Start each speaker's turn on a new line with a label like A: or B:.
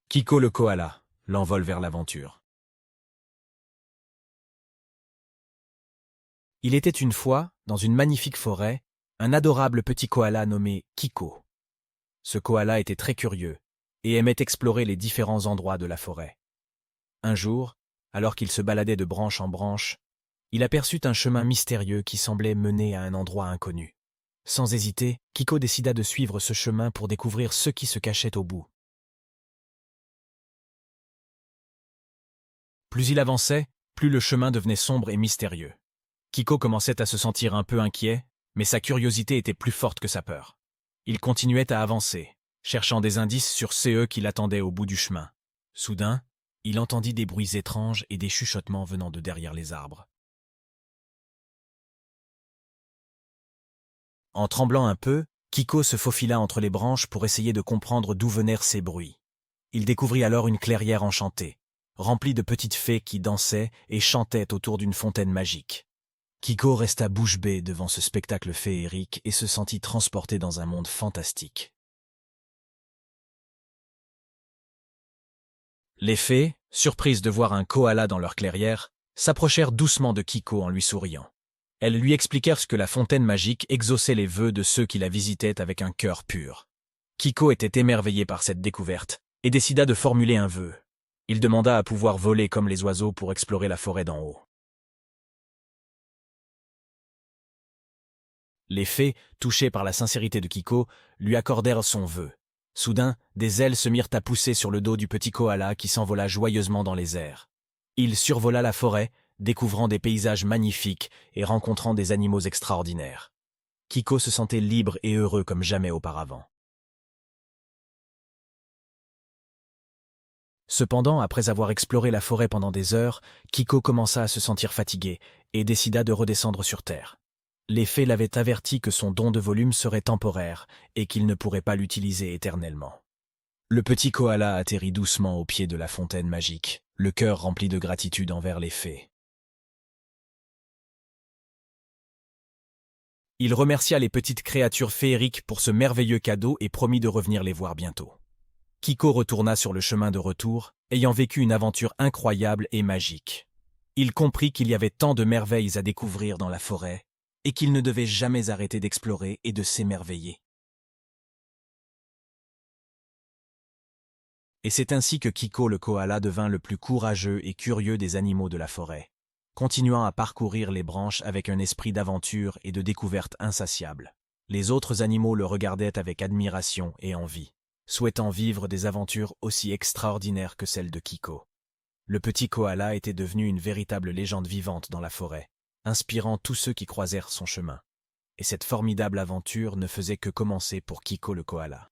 A: Kiko le koala l'envole vers l'aventure. Il était une fois, dans une magnifique forêt, un adorable petit koala nommé Kiko. Ce koala était très curieux et aimait explorer les différents endroits de la forêt. Un jour, alors qu'il se baladait de branche en branche, il aperçut un chemin mystérieux qui semblait mener à un endroit inconnu. Sans hésiter, Kiko décida de suivre ce chemin pour découvrir ce qui se cachait au bout. Plus il avançait, plus le chemin devenait sombre et mystérieux. Kiko commençait à se sentir un peu inquiet, mais sa curiosité était plus forte que sa peur. Il continuait à avancer, cherchant des indices sur ceux qui l'attendaient au bout du chemin. Soudain, il entendit des bruits étranges et des chuchotements venant de derrière les arbres. En tremblant un peu, Kiko se faufila entre les branches pour essayer de comprendre d'où venaient ces bruits. Il découvrit alors une clairière enchantée, remplie de petites fées qui dansaient et chantaient autour d'une fontaine magique. Kiko resta bouche bée devant ce spectacle féerique et se sentit transporté dans un monde fantastique. Les fées, surprises de voir un koala dans leur clairière, s'approchèrent doucement de Kiko en lui souriant. Elles lui expliquèrent que la fontaine magique exauçait les vœux de ceux qui la visitaient avec un cœur pur. Kiko était émerveillé par cette découverte et décida de formuler un vœu. Il demanda à pouvoir voler comme les oiseaux pour explorer la forêt d'en haut. Les fées, touchées par la sincérité de Kiko, lui accordèrent son vœu. Soudain, des ailes se mirent à pousser sur le dos du petit koala qui s'envola joyeusement dans les airs. Il survola la forêt, découvrant des paysages magnifiques et rencontrant des animaux extraordinaires. Kiko se sentait libre et heureux comme jamais auparavant. Cependant, après avoir exploré la forêt pendant des heures, Kiko commença à se sentir fatigué et décida de redescendre sur terre. Les fées l'avaient averti que son don de volume serait temporaire et qu'il ne pourrait pas l'utiliser éternellement. Le petit koala atterrit doucement au pied de la fontaine magique, le cœur rempli de gratitude envers les fées. Il remercia les petites créatures féeriques pour ce merveilleux cadeau et promit de revenir les voir bientôt. Kiko retourna sur le chemin de retour, ayant vécu une aventure incroyable et magique. Il comprit qu'il y avait tant de merveilles à découvrir dans la forêt, et qu'il ne devait jamais arrêter d'explorer et de s'émerveiller. Et c'est ainsi que Kiko le koala devint le plus courageux et curieux des animaux de la forêt, continuant à parcourir les branches avec un esprit d'aventure et de découverte insatiable. Les autres animaux le regardaient avec admiration et envie, souhaitant vivre des aventures aussi extraordinaires que celles de Kiko. Le petit koala était devenu une véritable légende vivante dans la forêt, inspirant tous ceux qui croisèrent son chemin. Et cette formidable aventure ne faisait que commencer pour Kiko le koala.